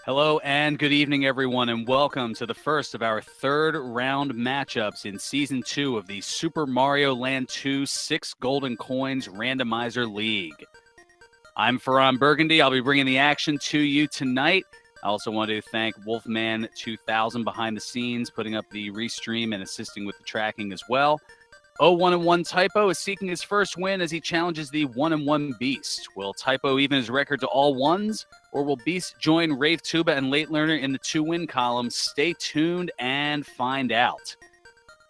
Hello and good evening, everyone, and welcome to the first of our third round matchups in Season 2 of the Super Mario Land 2 6 Golden Coins Randomizer League. I'm Ferran Burgundy. I'll be bringing the action to you tonight. I also want to thank Wolfman2000 behind the scenes, putting up the restream and assisting with the tracking as well. 0-1-1 Typo is seeking his first win as he challenges the 1-1 Beast. Will Typo even his record to all ones, or will Beast join Rave Tuba and Late Learner in the 2-win column? Stay tuned and find out.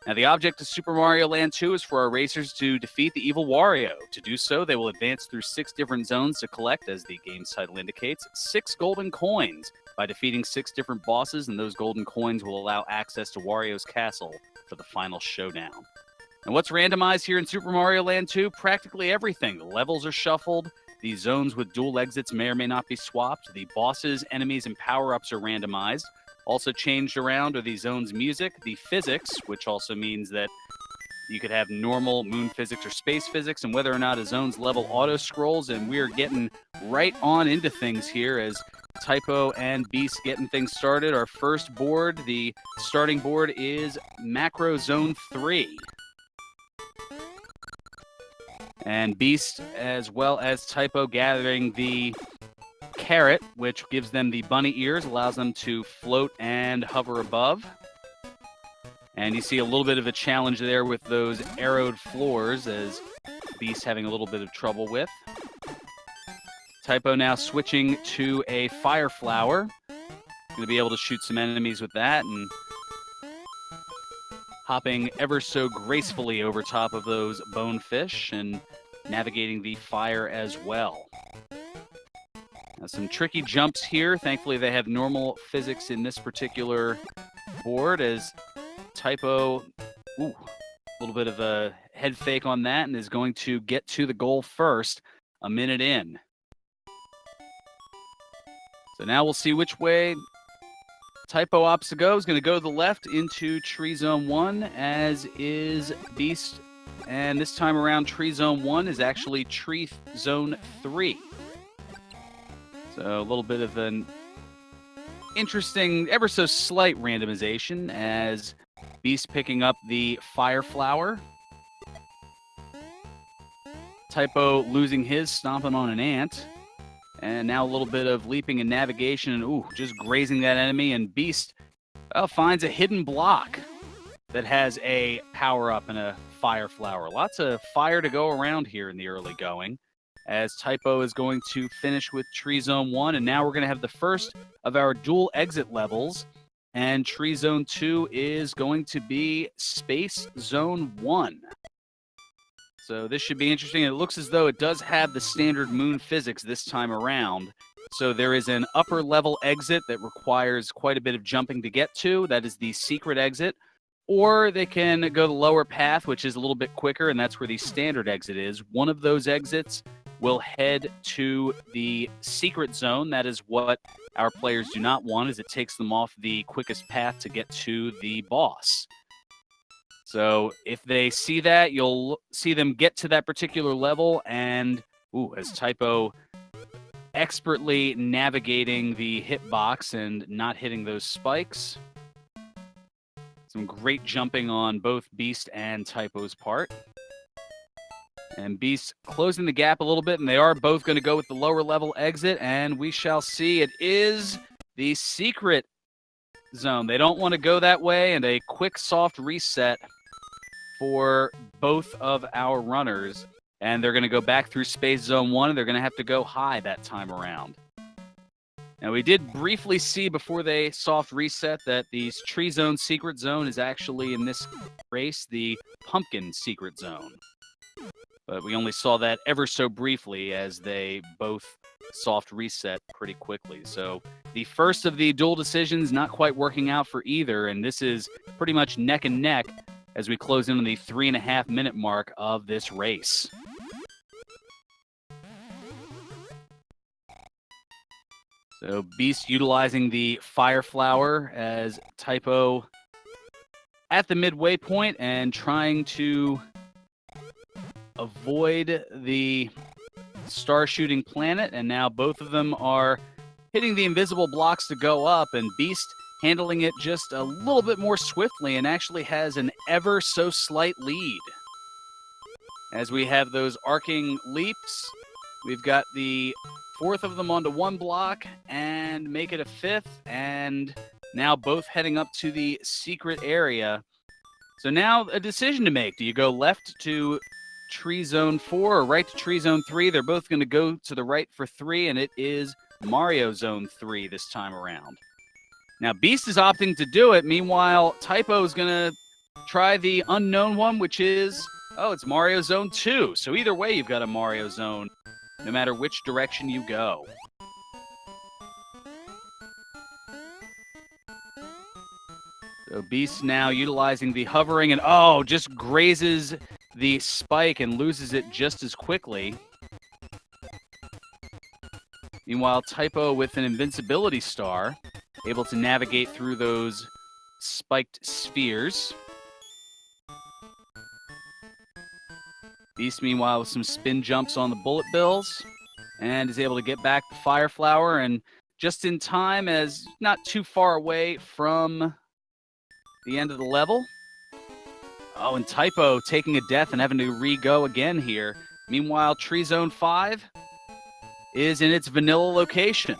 Now, the object of Super Mario Land 2 is for our racers to defeat the evil Wario. To do so, they will advance through 6 different zones to collect, as the game's title indicates, 6 golden coins by defeating 6 different bosses, and those golden coins will allow access to Wario's castle for the final showdown. And what's randomized here in Super Mario Land 2? Practically everything. The levels are shuffled. The zones with dual exits may or may not be swapped. The bosses, enemies, and power-ups are randomized. Also changed around are the zone's music, the physics, which also means that you could have normal moon physics or space physics, and whether or not a zone's level auto-scrolls. And we are getting right on into things here as Typo and Beast getting things started. Our first board, the starting board, is Macro Zone 3. And Beast, as well as Typo, gathering the carrot, which gives them the bunny ears, allows them to float and hover above. And you see a little bit of a challenge there with those arrowed floors, as Beast having a little bit of trouble with. Typo now switching to a fire flower. Going to be able to shoot some enemies with that, and hopping ever so gracefully over top of those bonefish and navigating the fire as well. Now, some tricky jumps here. Thankfully, they have normal physics in this particular board, as Typo, a little bit of a head fake on that, and is going to get to the goal first, a minute in. So now we'll see which way Typo opts to go. Is going to go to the left into Tree Zone 1, as is Beast. And this time around, Tree Zone 1 is actually Tree Zone 3. So a little bit of an interesting, ever so slight randomization, as Beast picking up the Fire Flower. Typo losing his, stomping on an ant. And now a little bit of leaping and navigation, and just grazing that enemy. And Beast finds a hidden block that has a power-up and a fire flower. Lots of fire to go around here in the early going, as Typo is going to finish with Tree Zone 1. And now we're going to have the first of our dual exit levels. And Tree Zone 2 is going to be Space Zone 1. So this should be interesting. It looks as though it does have the standard moon physics this time around. So there is an upper level exit that requires quite a bit of jumping to get to. That is the secret exit. Or they can go the lower path, which is a little bit quicker, and that's where the standard exit is. One of those exits will head to the secret zone. That is what our players do not want, as it takes them off the quickest path to get to the boss. So if they see that, you'll see them get to that particular level, and as Typo expertly navigating the hitbox and not hitting those spikes. Some great jumping on both Beast and Typo's part. And Beast closing the gap a little bit, and they are both going to go with the lower level exit, and we shall see. It is the secret zone. They don't want to go that way, and a quick soft reset for both of our runners. And they're going to go back through Space Zone 1, and they're going to have to go high that time around. Now, we did briefly see before they soft reset that the Tree Zone Secret Zone is actually, in this race, the Pumpkin Secret Zone. But we only saw that ever so briefly as they both soft reset pretty quickly. So the first of the dual decisions not quite working out for either, and this is pretty much neck and neck as we close in on the 3.5-minute mark of this race. So Beast utilizing the Fire Flower as Typo at the midway point and trying to avoid the star shooting planet, and now both of them are hitting the invisible blocks to go up, and Beast handling it just a little bit more swiftly and actually has an ever so slight lead. As we have those arcing leaps, we've got the fourth of them onto one block and make it a fifth, and now both heading up to the secret area. So now a decision to make. Do you go left to Tree Zone 4 or right to Tree Zone 3? They're both going to go to the right for 3, and it is Mario Zone 3 this time around. Now, Beast is opting to do it. Meanwhile, Typo is going to try the unknown one, which is, it's Mario Zone 2. So either way, you've got a Mario Zone, no matter which direction you go. So Beast now utilizing the hovering and, just grazes the spike and loses it just as quickly. Meanwhile, Typo with an invincibility star, able to navigate through those spiked spheres. Beast, meanwhile, with some spin jumps on the bullet bills and is able to get back the Fire Flower, and just in time as not too far away from the end of the level. And Typo taking a death and having to re-go again here. Meanwhile, Tree Zone 5 is in its vanilla location.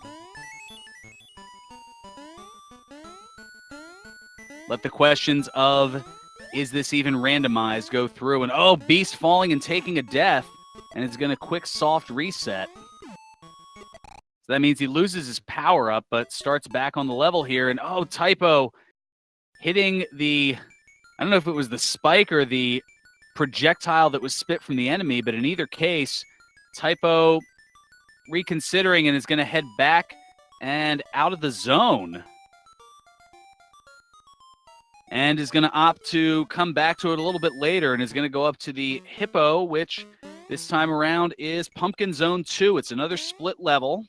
Let the questions of, is this even randomized, go through. And Beast falling and taking a death, and it's going to quick soft reset. So that means he loses his power up, but starts back on the level here. And Typo hitting the, I don't know if it was the spike or the projectile that was spit from the enemy, but in either case, Typo reconsidering and is going to head back and out of the zone. And is going to opt to come back to it a little bit later and is going to go up to the Hippo, which this time around is Pumpkin Zone 2. It's another split level.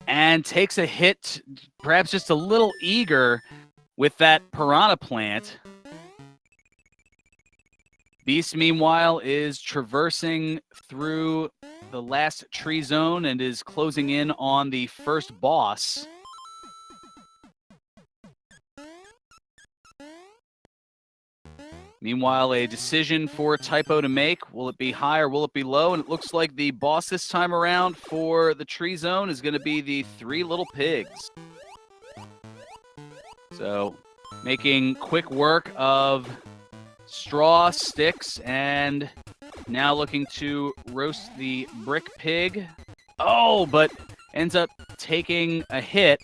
And takes a hit, perhaps just a little eager with that Piranha Plant. Beast, meanwhile, is traversing through the last tree zone and is closing in on the first boss. Meanwhile, a decision for Typo to make. Will it be high or will it be low? And it looks like the boss this time around for the tree zone is going to be the Three Little Pigs. So, making quick work of straw, sticks, and now looking to roast the brick pig. But ends up taking a hit,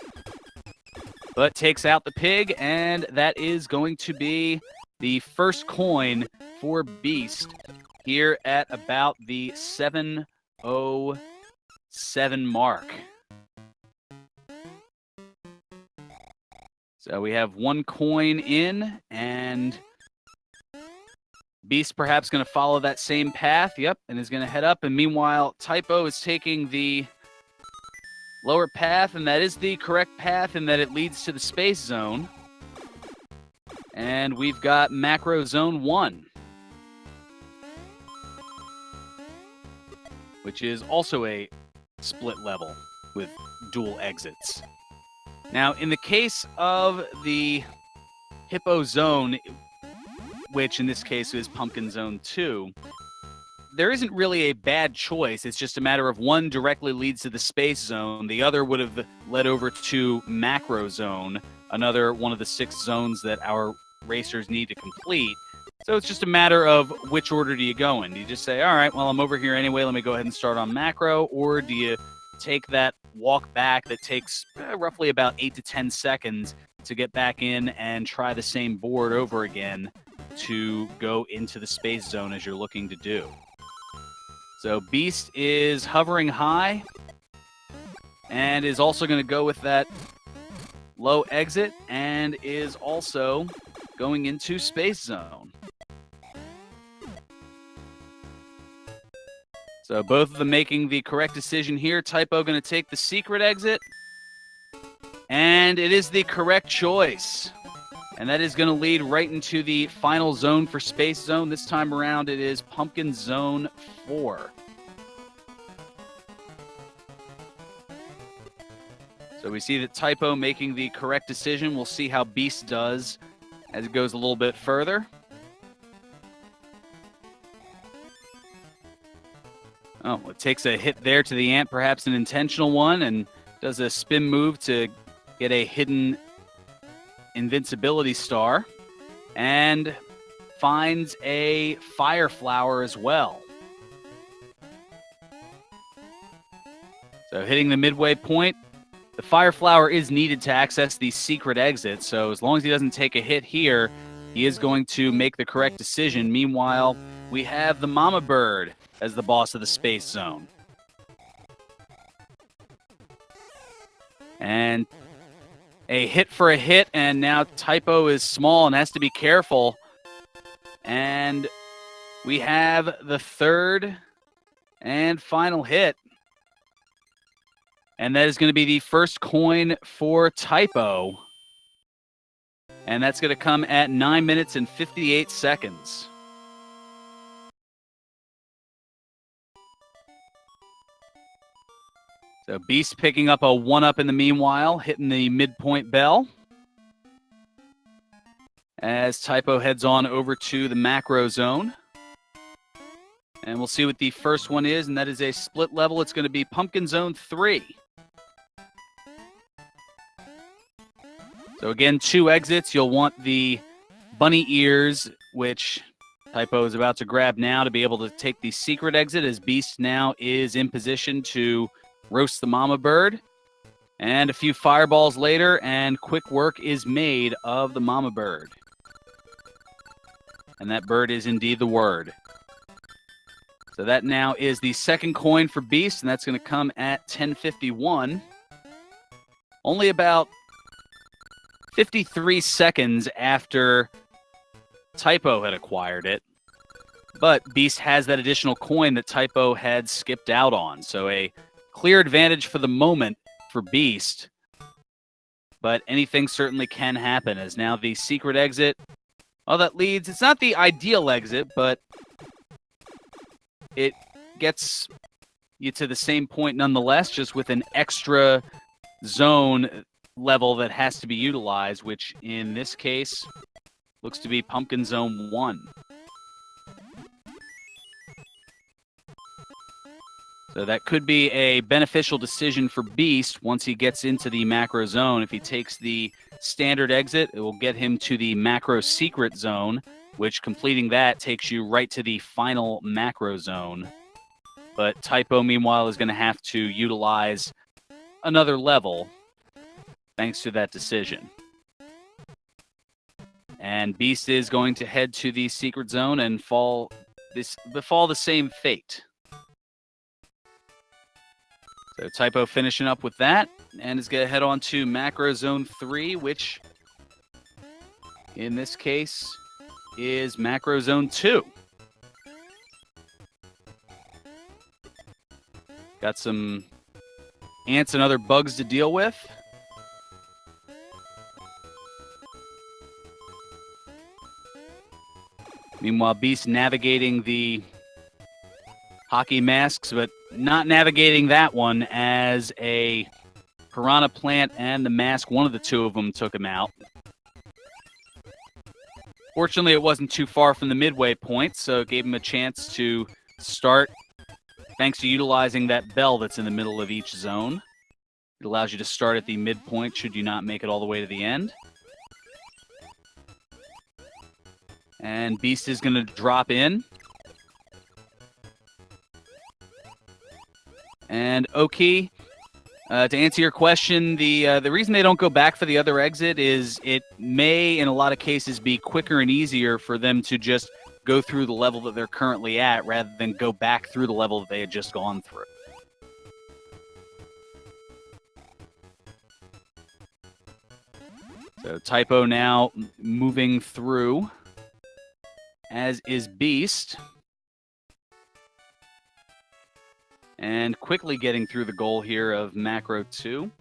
but takes out the pig, and that is going to be the first coin for Beast here at about the 7:07 mark. So we have one coin in, and Beast perhaps going to follow that same path. Yep, and is going to head up. And meanwhile, Typo is taking the lower path, and that is the correct path in that it leads to the space zone. And we've got Macro Zone 1. which is also a split level with dual exits. Now, in the case of the Hippo Zone, which in this case is Pumpkin Zone 2, there isn't really a bad choice. It's just a matter of one directly leads to the Space Zone. The other would have led over to Macro Zone, another one of the 6 zones that our racers need to complete. So it's just a matter of which order do you go in. Do you just say, all right, well, I'm over here anyway, let me go ahead and start on Macro, or do you take that walk back that takes roughly about 8 to 10 seconds to get back in and try the same board over again to go into the Space Zone as you're looking to do? So Beast is hovering high and is also going to go with that low exit and is also going into Space Zone. So both of them making the correct decision here. Typo going to take the secret exit. And it is the correct choice. And that is going to lead right into the final zone for Space Zone. This time around, it is Pumpkin Zone 4. So we see that Typo making the correct decision. We'll see how Beast does as it goes a little bit further. Oh, it takes a hit there to the ant, perhaps an intentional one, and does a spin move to get a hidden invincibility star, and finds a fire flower as well. So hitting the midway point, the fire flower is needed to access the secret exit, so as long as he doesn't take a hit here, he is going to make the correct decision. Meanwhile, we have the Mama Bird as the boss of the Space Zone. And a hit for a hit, and now Typo is small and has to be careful. And we have the third and final hit. And that is going to be the first coin for Typo. And that's going to come at 9 minutes and 58 seconds. So Beast picking up a 1-up in the meanwhile, hitting the midpoint bell. As Typo heads on over to the Macro Zone. And we'll see what the first one is, and that is a split level. It's going to be Pumpkin Zone 3. So again, 2 exits. You'll want the bunny ears, which Typo is about to grab now to be able to take the secret exit, as Beast now is in position to roast the Mama Bird. And a few fireballs later, and quick work is made of the Mama Bird. And that bird is indeed the word. So that now is the second coin for Beast, and that's going to come at 10:51. Only about 53 seconds after Typo had acquired it. But Beast has that additional coin that Typo had skipped out on. So a clear advantage for the moment for Beast. But anything certainly can happen, as now the secret exit. Oh, that leads. It's not the ideal exit, but it gets you to the same point nonetheless, just with an extra zone level that has to be utilized, which in this case looks to be Pumpkin Zone 1. So that could be a beneficial decision for Beast once he gets into the Macro Zone. If he takes the standard exit, it will get him to the Macro Secret Zone, which completing that takes you right to the final Macro Zone. But Typo, meanwhile, is going to have to utilize another level thanks to that decision. And Beast is going to head to the Secret Zone and befall the same fate. So Typo finishing up with that, and is going to head on to Macro Zone 3, which in this case is Macro Zone 2. Got some ants and other bugs to deal with. Meanwhile, Beast navigating the hockey masks, but not navigating that one as a Piranha Plant and the Mask, one of the two of them took him out. Fortunately, it wasn't too far from the midway point, so it gave him a chance to start thanks to utilizing that bell that's in the middle of each zone. It allows you to start at the midpoint should you not make it all the way to the end. And Beast is going to drop in. And Oki, to answer your question, the reason they don't go back for the other exit is it may, in a lot of cases, be quicker and easier for them to just go through the level that they're currently at rather than go back through the level that they had just gone through. So Typo now moving through, as is Beast. And quickly getting through the goal here of Macro 2.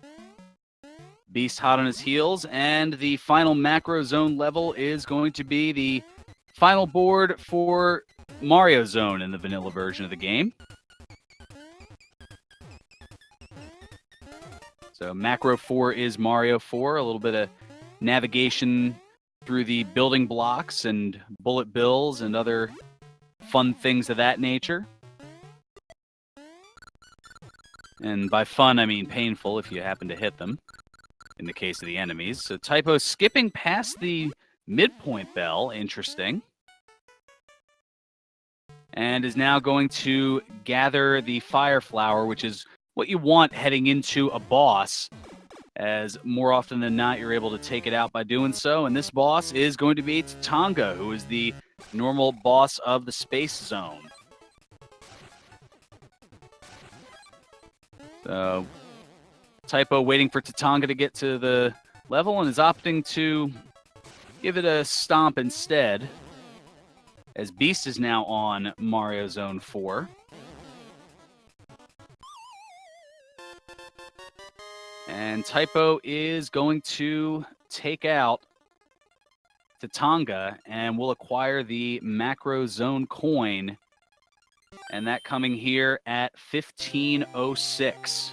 Beast hot on his heels, and the final Macro Zone level is going to be the final board for Mario Zone in the vanilla version of the game. So Macro 4 is Mario 4, a little bit of navigation through the building blocks and bullet bills and other fun things of that nature. And by fun, I mean painful if you happen to hit them, in the case of the enemies. So Typo skipping past the midpoint bell, interesting. And is now going to gather the Fire Flower, which is what you want heading into a boss, as more often than not, you're able to take it out by doing so. And this boss is going to be Tatanga, who is the normal boss of the Space Zone. So, Typo waiting for Tatanga to get to the level and is opting to give it a stomp instead, as Beast is now on Mario Zone 4. And Typo is going to take out Tatanga and will acquire the Macro Zone coin. And that coming here at 1506.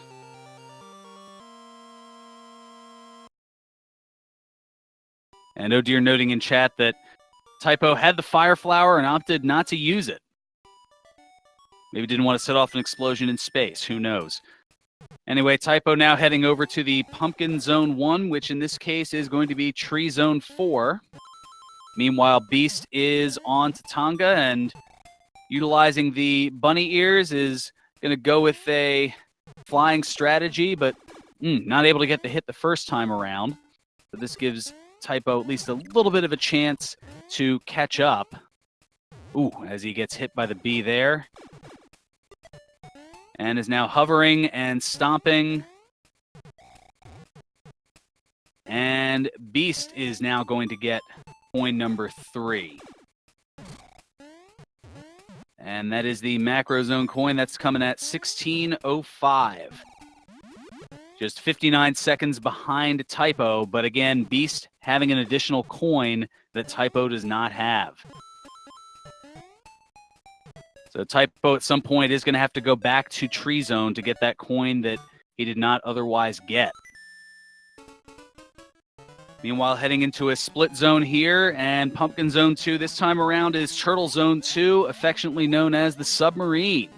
And oh dear, noting in chat that Typo had the Fire Flower and opted not to use it. Maybe didn't want to set off an explosion in space. Who knows? Anyway, Typo now heading over to the Pumpkin Zone 1, which in this case is going to be Tree Zone 4. Meanwhile, Beast is on Tatanga and utilizing the bunny ears is going to go with a flying strategy, but not able to get the hit the first time around. So this gives Typo at least a little bit of a chance to catch up. Ooh, as he gets hit by the bee there. And is now hovering and stomping. And Beast is now going to get coin number 3. And that is the Macro Zone coin. That's coming at 1605. Just 59 seconds behind Typo. But again, Beast having an additional coin that Typo does not have. So Typo at some point is going to have to go back to Tree Zone to get that coin that he did not otherwise get. Meanwhile, heading into a split zone here, and Pumpkin Zone 2 this time around is Turtle Zone 2, affectionately known as the Submarine.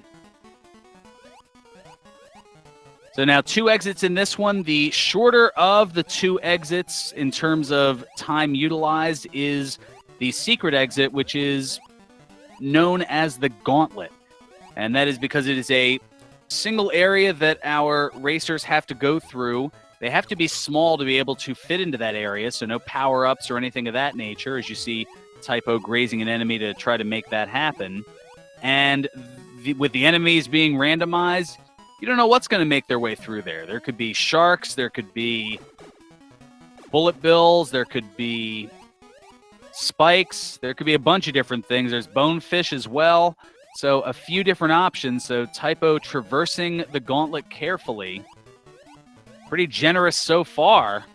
So now 2 exits in this one. The shorter of the 2 exits in terms of time utilized is the secret exit, which is known as the Gauntlet. And that is because it is a single area that our racers have to go through. They have to be small to be able to fit into that area, so no power-ups or anything of that nature, as you see Typo grazing an enemy to try to make that happen. And with the enemies being randomized, you don't know what's going to make their way through there. There could be sharks, there could be bullet bills, there could be spikes, there could be a bunch of different things. There's bonefish as well. So a few different options. So Typo traversing the gauntlet carefully. Pretty generous so far.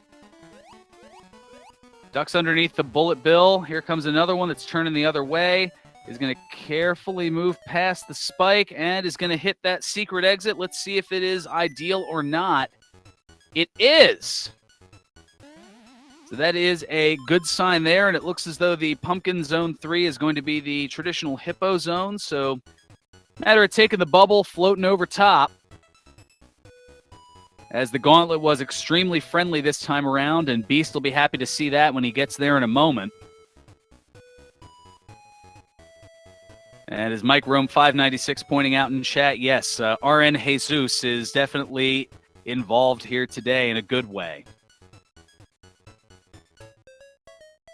Ducks underneath the bullet bill. Here comes another one that's turning the other way. is going to carefully move past the spike and is going to hit that secret exit. Let's see if it is ideal or not. It is. So that is a good sign there, and it looks as though the Pumpkin Zone 3 is going to be the traditional Hippo Zone. So matter of taking the bubble, floating over top. As the gauntlet was extremely friendly this time around, and Beast will be happy to see that when he gets there in a moment. And as Mike Rome 596 pointing out in chat, yes, RN Jesus is definitely involved here today in a good way.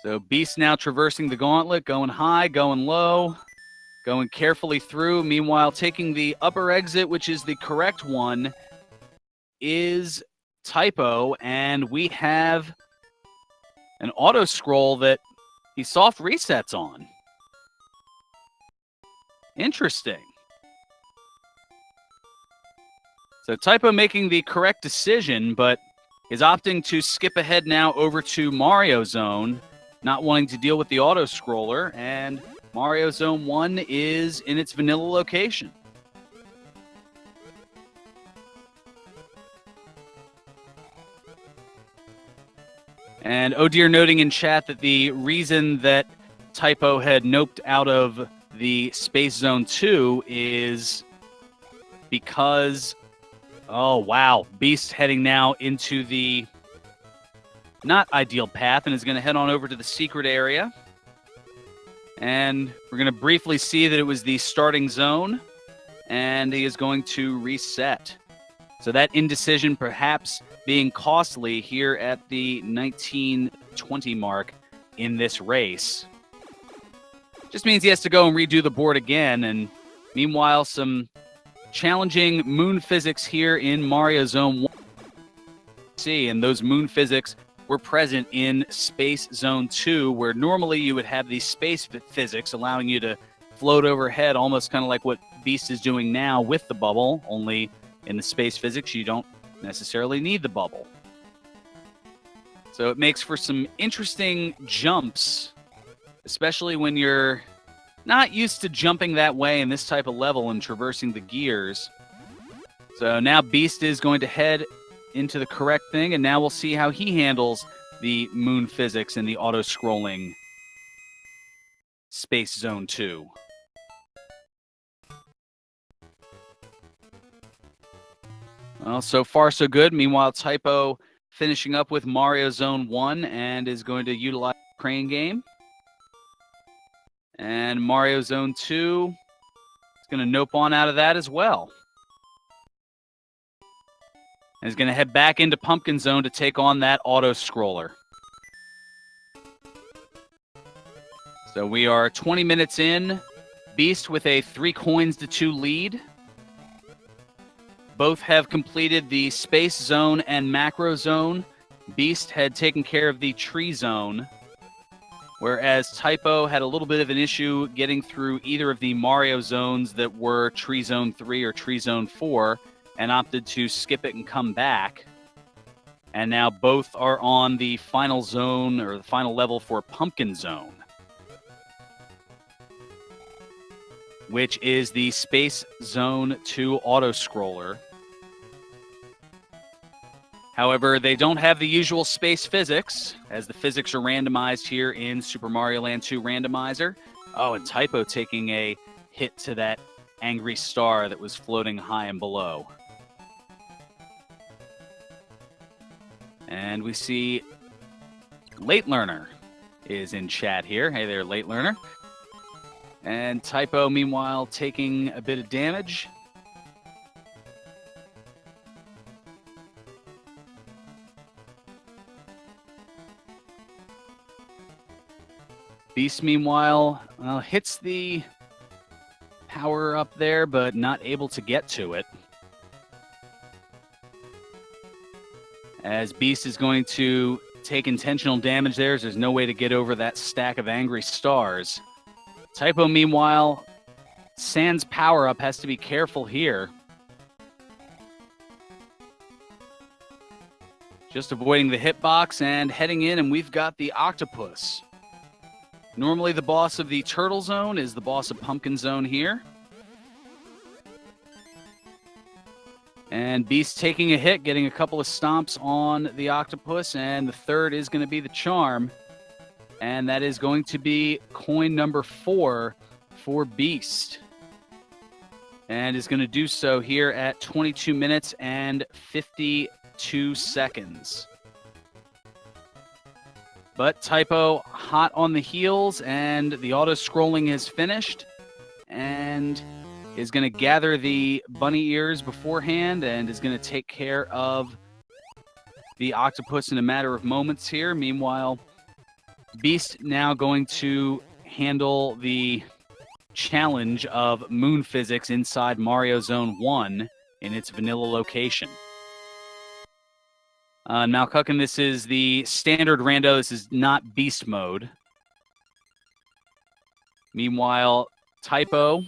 So Beast now traversing the gauntlet, going high, going low, going carefully through. Meanwhile, taking the upper exit, which is the correct one, is Typo, and we have an auto scroll that he soft resets on. Interesting. So Typo making the correct decision, but is opting to skip ahead now over to Mario Zone, not wanting to deal with the auto scroller, and Mario Zone 1 is in its vanilla location. And oh dear, noting in chat that the reason that Typo had noped out of the Space Zone 2 is because, oh wow, Beast heading now into the not ideal path and is going to head on over to the secret area. And we're going to briefly see that it was the starting zone, and he is going to reset. So that indecision perhaps being costly here at the 1920 mark in this race. Just means he has to go and redo the board again. And meanwhile, some challenging moon physics here in Mario Zone 1. See, and those moon physics were present in Space Zone 2, where normally you would have these space physics allowing you to float overhead, almost kind of like what Beast is doing now with the bubble, only in the space physics you don't necessarily need the bubble. So it makes for some interesting jumps, especially when you're not used to jumping that way in this type of level and traversing the gears. So now Beast is going to head into the correct thing, and now we'll see how he handles the moon physics and the auto-scrolling Space Zone 2. Well, so far so good. Meanwhile, Typo finishing up with Mario Zone 1 and is going to utilize the crane game. And Mario Zone 2 is going to nope on out of that as well. And is going to head back into Pumpkin Zone to take on that auto-scroller. So we are 20 minutes in. Beast with a 3 coins to 2 lead. Both have completed the Space Zone and Macro Zone. Beast had taken care of the Tree Zone, whereas Typo had a little bit of an issue getting through either of the Mario Zones that were Tree Zone 3 or Tree Zone 4, and opted to skip it and come back. And now both are on the final zone, or the final level for Pumpkin Zone, which is the Space Zone 2 auto-scroller. However, they don't have the usual space physics, as the physics are randomized here in Super Mario Land 2 Randomizer. Oh, and Typo taking a hit to that angry star that was floating high and below. And we see Late Learner is in chat here. Hey there, Late Learner. And Typo, meanwhile, taking a bit of damage. Beast, meanwhile, hits the power up there, but not able to get to it. As Beast is going to take intentional damage there, as there's no way to get over that stack of angry stars. Typo, meanwhile, sans power up, has to be careful here. Just avoiding the hitbox and heading in, and we've got the octopus. Normally the boss of the Turtle Zone is the boss of Pumpkin Zone here. And Beast taking a hit, getting a couple of stomps on the octopus, and the third is going to be the charm. And that is going to be coin number 4 for Beast. And is going to do so here at 22 minutes and 52 seconds. But Typo hot on the heels, and the auto-scrolling is finished. And is going to gather the bunny ears beforehand and is going to take care of the octopus in a matter of moments here. Meanwhile, Beast now going to handle the challenge of moon physics inside Mario Zone 1 in its vanilla location. Now, Cuckin, this is the standard rando. This is not Beast mode. Meanwhile, Typo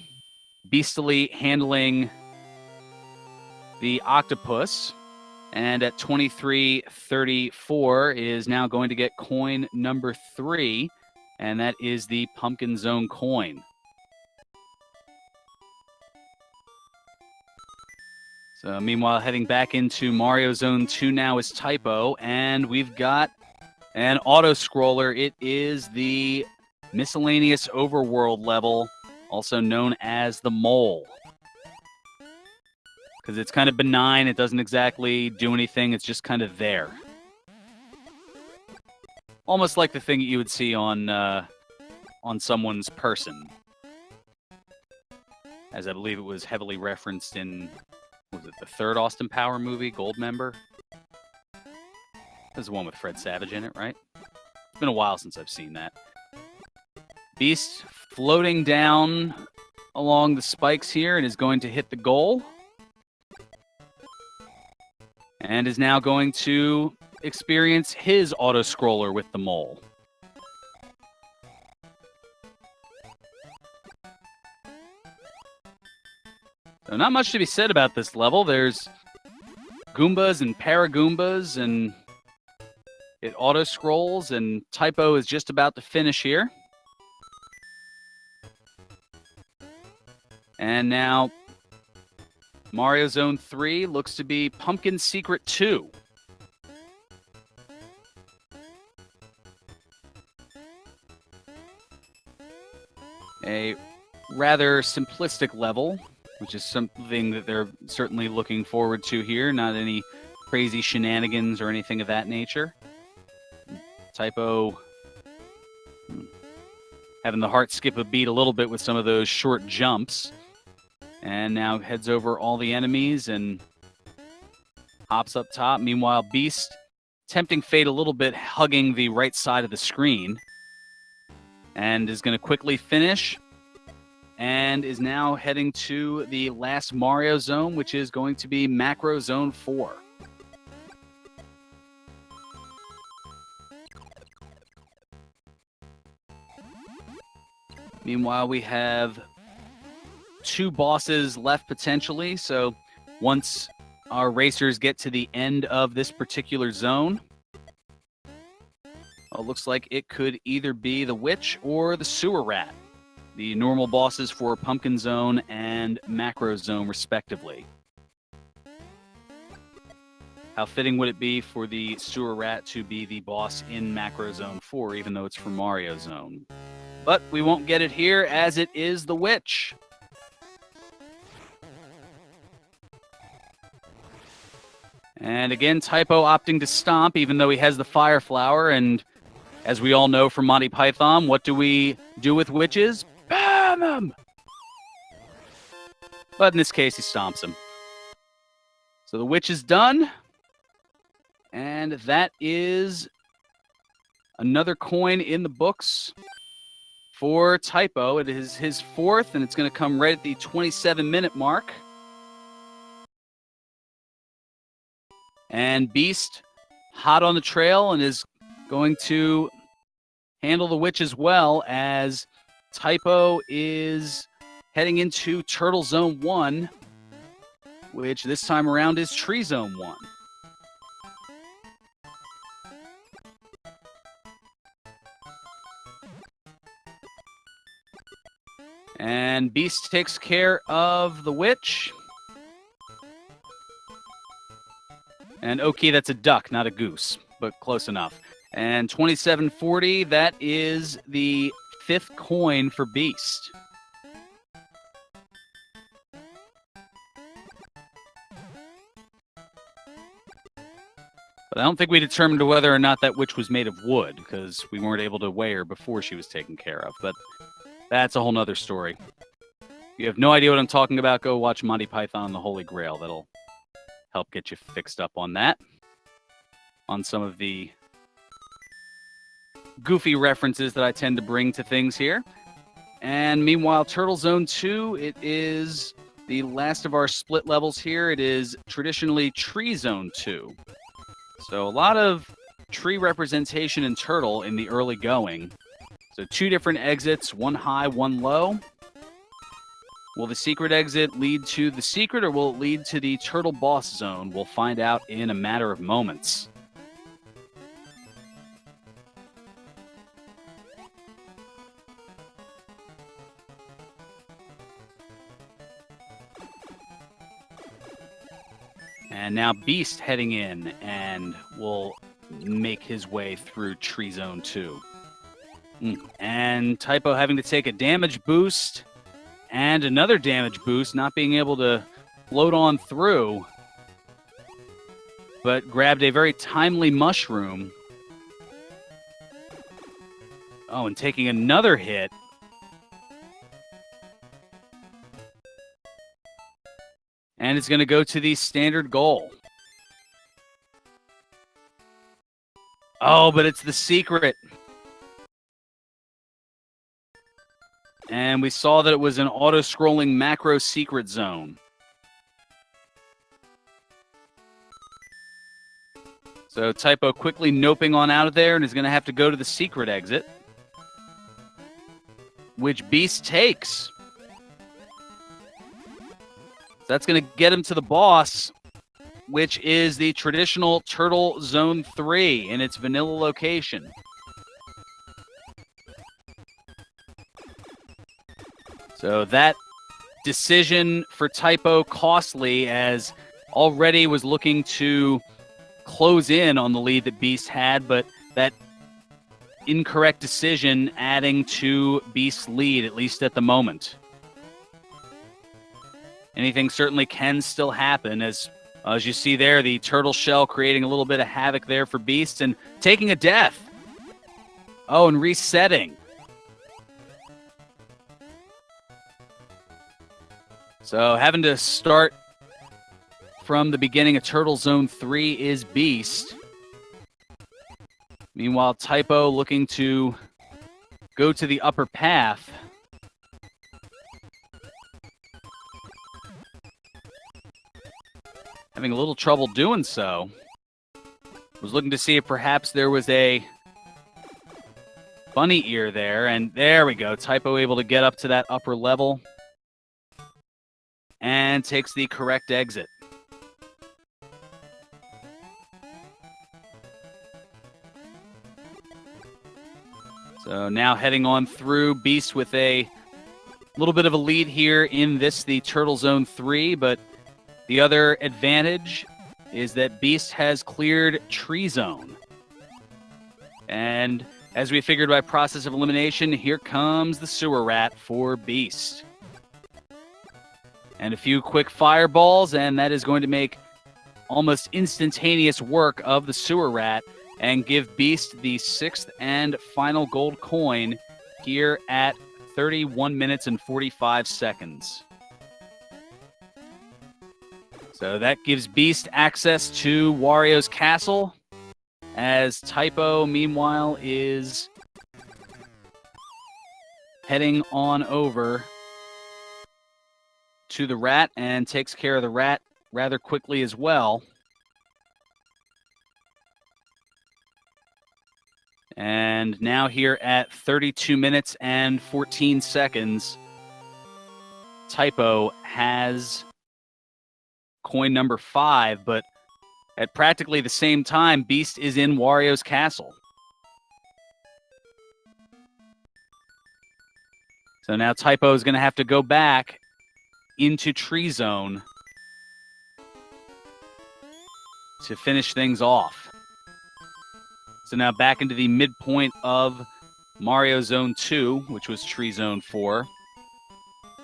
beastily handling the octopus, and at 23:34 is now going to get coin number 3, and that is the Pumpkin Zone coin. So meanwhile, heading back into Mario Zone 2 now is Typo, and we've got an auto-scroller. It is the miscellaneous overworld level, also known as the Mole. Because it's kind of benign. It doesn't exactly do anything. It's just kind of there. Almost like the thing that you would see on someone's person. As I believe it was heavily referenced in, was it the third Austin Power movie, Goldmember? There's the one with Fred Savage in it, right? It's been a while since I've seen that. Beast floating down along the spikes here and is going to hit the goal. And is now going to experience his auto-scroller with the Mole. So not much to be said about this level. There's Goombas and Paragoombas, and it auto-scrolls, and Typo is just about to finish here. And now Mario Zone 3 looks to be Pumpkin Secret 2. A rather simplistic level, which is something that they're certainly looking forward to here. Not any crazy shenanigans or anything of that nature. Typo having the heart skip a beat a little bit with some of those short jumps. And now heads over all the enemies and hops up top. Meanwhile, Beast tempting fate a little bit, hugging the right side of the screen. And is going to quickly finish. And is now heading to the last Mario Zone, which is going to be Macro Zone 4. Meanwhile, we have 2 bosses left potentially. So once our racers get to the end of this particular zone, it looks like it could either be the Witch or the Sewer Rat, the normal bosses for Pumpkin Zone and Macro Zone respectively. How fitting would it be for the Sewer Rat to be the boss in Macro Zone 4, even though it's for Mario Zone? But we won't get it here, as it is the Witch. And again, Typo opting to stomp, even though he has the Fire Flower. And as we all know from Monty Python, what do we do with witches? Bam them! But in this case, he stomps him. So the Witch is done. And that is another coin in the books for Typo. It is his 4th, and it's going to come right at the 27-minute mark. And Beast hot on the trail and is going to handle the Witch as well, as Typo is heading into Turtle Zone 1, which this time around is Tree Zone 1. And Beast takes care of the witch. And okay, that's a duck, not a goose, but close enough. And 2740, that is the 5th coin for Beast. But I don't think we determined whether or not that witch was made of wood, because we weren't able to weigh her before she was taken care of. But that's a whole nother story. If you have no idea what I'm talking about, go watch Monty Python and the Holy Grail. That'll help get you fixed up on that. On some of the goofy references that I tend to bring to things here. And meanwhile, Turtle Zone 2, it is the last of our split levels here. It is traditionally Tree Zone 2. So a lot of tree representation in Turtle in the early going. So 2 different exits, one high, one low. Will the secret exit lead to the secret, or will it lead to the Turtle Boss Zone? We'll find out in a matter of moments. And now Beast heading in and will make his way through Tree Zone 2. And Typo having to take a damage boost and another damage boost, not being able to float on through, but grabbed a very timely mushroom. Oh, and taking another hit. And it's going to go to the standard goal. Oh, but it's the secret. And we saw that it was an auto-scrolling macro secret zone. So Typo quickly noping on out of there and is going to have to go to the secret exit, which Beast takes. So that's going to get him to the boss, which is the traditional Turtle Zone 3 in its vanilla location. So that decision for Typo costly, as already was looking to close in on the lead that Beast had, but that incorrect decision adding to Beast's lead, at least at the moment. Anything certainly can still happen, as you see there, the turtle shell creating a little bit of havoc there for Beast and taking a death. Oh, and resetting. So having to start from the beginning of Turtle Zone 3 is Beast. Meanwhile, Typo looking to go to the upper path. Having a little trouble doing so. Was looking to see if perhaps there was a bunny ear there, and there we go. Typo able to get up to that upper level and takes the correct exit. So now heading on through, Beast with a little bit of a lead here in this, the Turtle Zone 3, but the other advantage is that Beast has cleared Tree Zone. And as we figured by process of elimination, here comes the Sewer Rat for Beast. And a few quick fireballs, and that is going to make almost instantaneous work of the Sewer Rat and give Beast the 6th and final gold coin here at 31 minutes and 45 seconds. So that gives Beast access to Wario's castle, as Typo, meanwhile, is heading on over to the rat and takes care of the rat rather quickly as well. And now here at 32 minutes and 14 seconds, Typo has coin number 5, but at practically the same time, Beast is in Wario's castle. So now Typo is going to have to go back into Tree Zone to finish things off. So now back into the midpoint of Mario Zone 2, which was Tree Zone 4.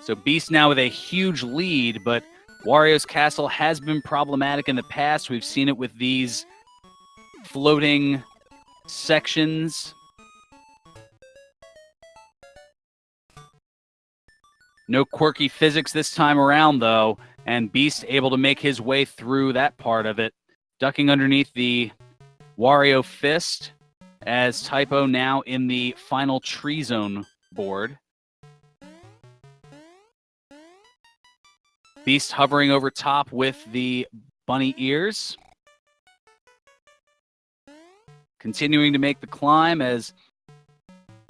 So Beast now with a huge lead, but Wario's Castle has been problematic in the past. We've seen it with these floating sections. No quirky physics this time around, though, and Beast able to make his way through that part of it, ducking underneath the Wario Fist as Typo now in the final Tree Zone board. Beast hovering over top with the bunny ears. Continuing to make the climb as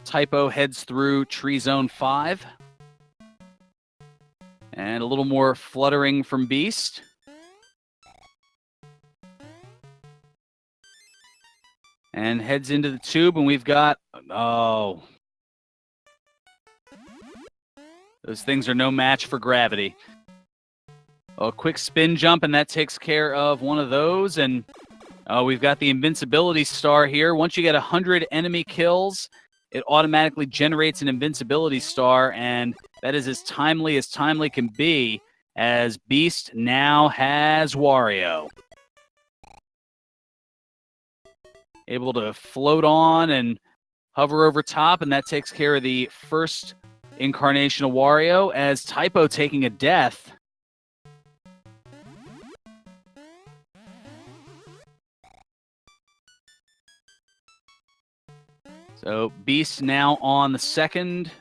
Typo heads through Tree Zone 5. And a little more fluttering from Beast. And heads into the tube, and we've got... Oh. Those things are no match for gravity. A quick spin jump, and that takes care of one of those. And we've got the invincibility star here. Once you get 100 enemy kills, it automatically generates an invincibility star, and that is as timely can be, as Beast now has Wario. Able to float on and hover over top, and that takes care of the first incarnation of Wario, as Typo taking a death. So Beast now on the second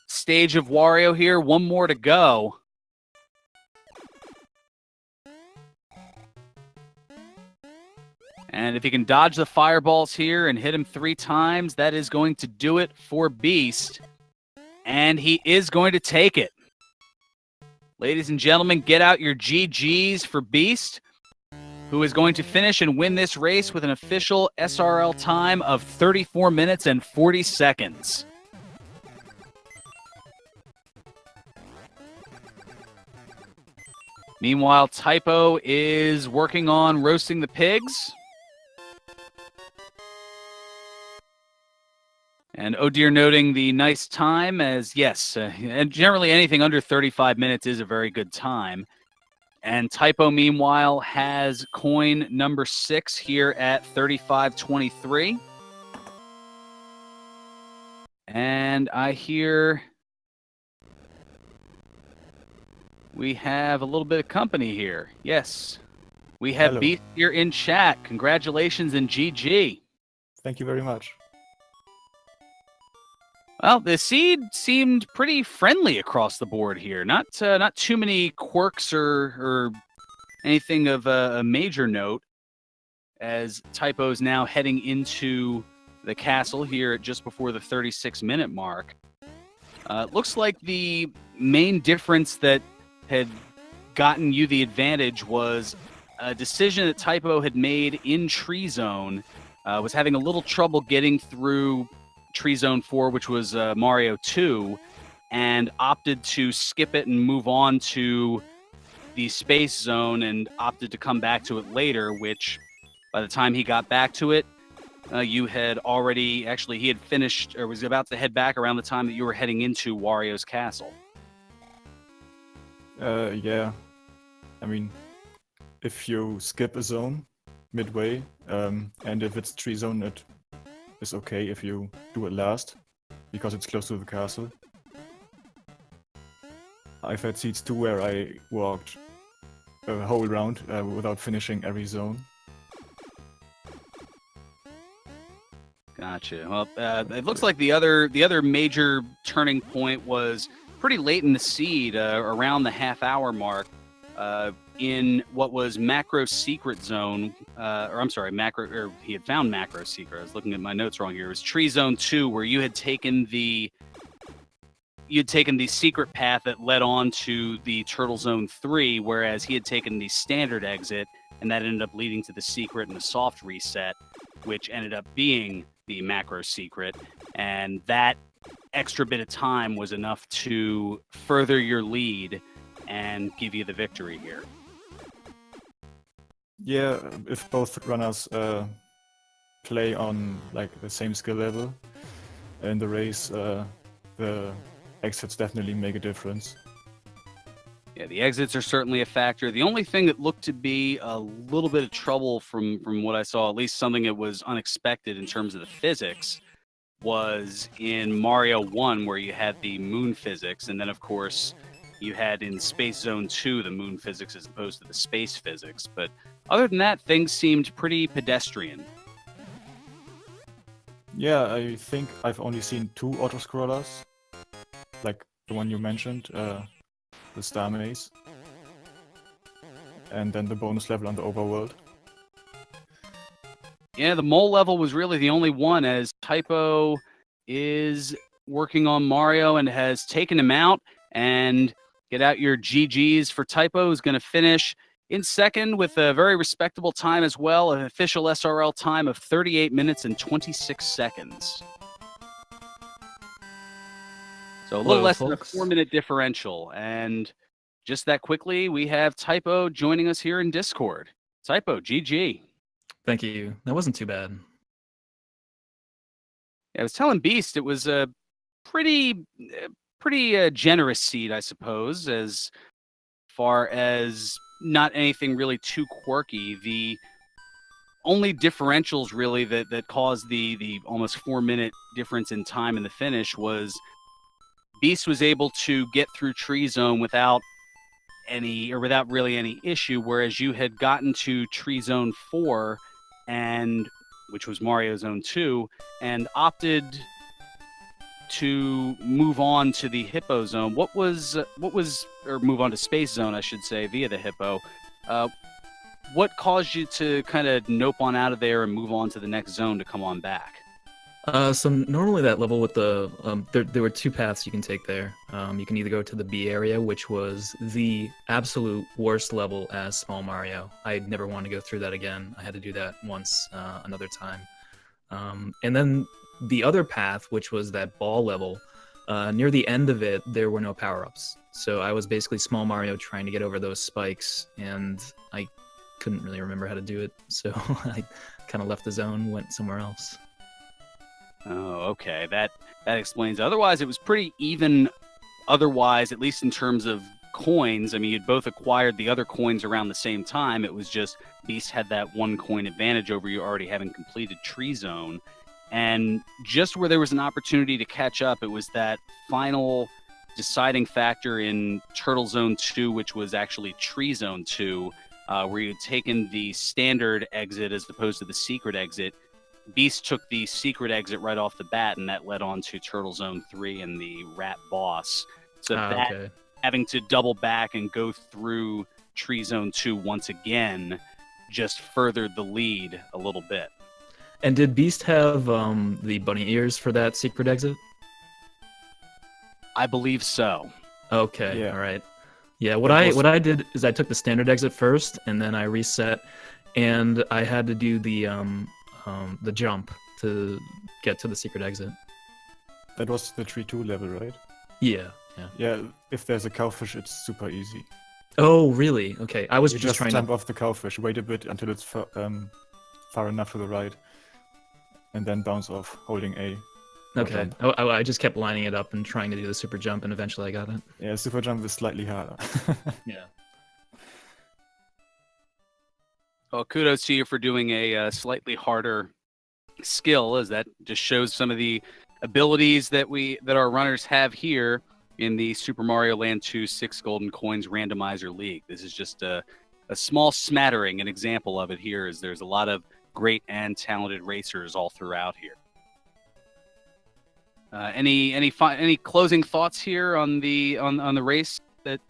stage of Wario here. One more to go. And if he can dodge the fireballs here and hit him 3 times, that is going to do it for Beast. And he is going to take it. Ladies and gentlemen, get out your GGs for Beast, who is going to finish and win this race with an official SRL time of 34 minutes and 40 seconds. Meanwhile, Typo is working on roasting the pigs. And Oh Dear noting the nice time, as yes, and generally anything under 35 minutes is a very good time. And Typo, meanwhile, has coin number 6 here at 35.23. And I hear we have a little bit of company here. Yes, we have Beast here in chat. Congratulations and GG. Thank you very much. Well, the seed seemed pretty friendly across the board here. Not too many quirks or anything of a major note, as Typo's now heading into the castle here at just before the 36-minute mark. Looks like the main difference that had gotten you the advantage was a decision that Typo had made in Tree Zone. Was having a little trouble getting through Tree Zone 4, which was Mario 2, and opted to skip it and move on to the Space Zone, and opted to come back to it later, which by the time he got back to it, you had already, actually he had finished, or was about to head back around the time that you were heading into Wario's Castle. Yeah. I mean, if you skip a zone midway, and if it's Tree Zone, it is okay if you do it last, because it's close to the castle. I've had seeds too where I walked a whole round without finishing every zone. Gotcha. Well, it looks like the other major turning point was pretty late in the seed, around the half-hour mark, in what was Macro Secret Zone, or I'm sorry, he had found Macro Secret. I was looking at my notes wrong here. It was Tree Zone 2, where you had taken the secret path that led on to the Turtle Zone 3, whereas he had taken the standard exit, and that ended up leading to the secret and the soft reset, which ended up being the Macro Secret, and that extra bit of time was enough to further your lead and give you the victory here. Yeah, if both runners play on like the same skill level in the race, the exits definitely make a difference. Yeah, the exits are certainly a factor. The only thing that looked to be a little bit of trouble from what I saw, at least something that was unexpected in terms of the physics, was in Mario 1, where you had the moon physics, and then of course you had in Space Zone 2 the moon physics as opposed to the space physics. But other than that, things seemed pretty pedestrian. Yeah, I think I've only seen 2 auto-scrollers, like the one you mentioned, the Star Maze, and then the bonus level on the overworld. Yeah, the mole level was really the only one, as Typo is working on Mario and has taken him out. And get out your GGs for Typo, who's going to finish in second with a very respectable time as well, an official SRL time of 38 minutes and 26 seconds. So a little less than a 4-minute differential. And just that quickly, we have Typo joining us here in Discord. Typo, GG. Thank you. That wasn't too bad. Yeah, I was telling Beast it was a pretty generous seed, I suppose, as far as not anything really too quirky. The only differentials really that caused the almost 4-minute difference in time in the finish was Beast was able to get through Tree Zone without really any issue, whereas you had gotten to Tree Zone 4, and which was Mario Zone 2, and opted to move on to the Hippo Zone. Or move on to Space Zone, I should say, via the Hippo. What caused you to kind of nope on out of there and move on to the next zone to come on back? So normally that level with the there were 2 paths you can take there. You can either go to the B area, which was the absolute worst level as Small Mario. I never wanted to go through that again. I had to do that once another time. And then the other path, which was that ball level, near the end of it, there were no power-ups. So I was basically Small Mario trying to get over those spikes, and I couldn't really remember how to do it. So I kind of left the zone, went somewhere else. Oh, okay. That explains. Otherwise, it was pretty even. Otherwise, at least in terms of coins, I mean, you'd both acquired the other coins around the same time. It was just Beast had that 1 coin advantage over you already having completed Tree Zone. And just where there was an opportunity to catch up, it was that final deciding factor in Turtle Zone 2, which was actually Tree Zone 2, where you had taken the standard exit as opposed to the secret exit. Beast took the secret exit right off the bat, and that led on to Turtle Zone 3 and the Rat Boss. So having to double back and go through Tree Zone 2 once again just furthered the lead a little bit. And did Beast have the bunny ears for that secret exit? I believe so. Okay, Yeah. All right. Yeah, what I did is I took the standard exit first, and then I reset, and I had to do the jump to get to the secret exit. That was the Tree 2 level, right? Yeah. Yeah, if there's a cowfish, it's super easy. Oh, really? Okay, I was You just trying jump to... off the cowfish, wait a bit until it's far enough to the right, and then bounce off, holding A. Okay, I just kept lining it up and trying to do the super jump, and eventually I got it. Yeah, super jump is slightly harder. Yeah. Well, kudos to you for doing a slightly harder skill, as that just shows some of the abilities that our runners have here in the Super Mario Land 2 6 Golden Coins Randomizer League. This is just a small smattering, an example of it here, is there's a lot of great and talented racers all throughout here. Any closing thoughts here on the race? That,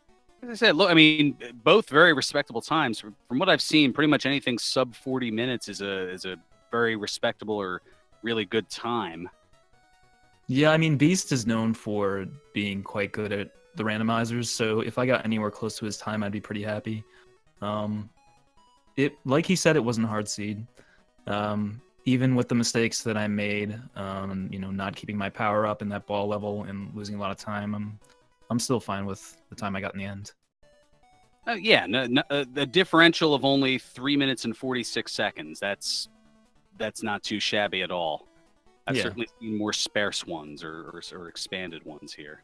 as I said, look, I mean, both very respectable times. From what I've seen, pretty much anything sub 40 minutes is a very respectable or really good time. Yeah, I mean, Beast is known for being quite good at the randomizers, so if I got anywhere close to his time, I'd be pretty happy. Like he said, it wasn't a hard seed. even with the mistakes that I made, not keeping my power up in that ball level and losing a lot of time, I'm still fine with the time I got in the end. The differential of only 3 minutes and 46 seconds. That's not too shabby at all. I've Yeah. certainly seen more sparse ones or expanded ones here.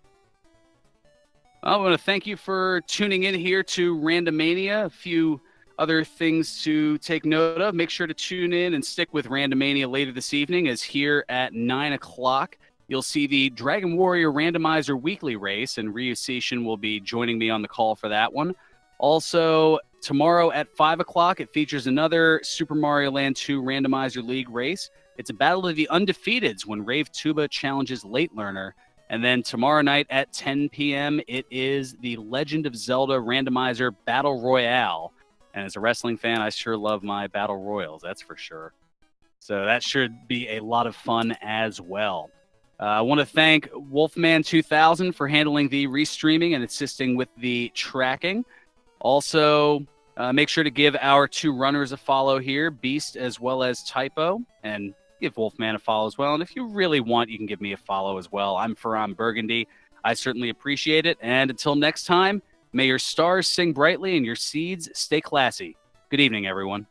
I want to thank you for tuning in here to Randomania. A few other things to take note of. Make sure to tune in and stick with Randomania later this evening, as here at 9 o'clock, you'll see the Dragon Warrior Randomizer Weekly Race, and Ryu Seishin will be joining me on the call for that one. Also, tomorrow at 5 o'clock, it features another Super Mario Land 2 Randomizer League race. It's a battle of the undefeateds when Rave Tuba challenges Late Learner. And then tomorrow night at 10 p.m., it is the Legend of Zelda Randomizer Battle Royale. And as a wrestling fan, I sure love my Battle Royals, that's for sure. So that should be a lot of fun as well. I want to thank Wolfman2000 for handling the restreaming and assisting with the tracking. Also, make sure to give our two runners a follow here, Beast as well as Typo, and give Wolfman a follow as well. And if you really want, you can give me a follow as well. I'm Ferran Burgundy. I certainly appreciate it. And until next time, may your stars sing brightly and your seeds stay classy. Good evening, everyone.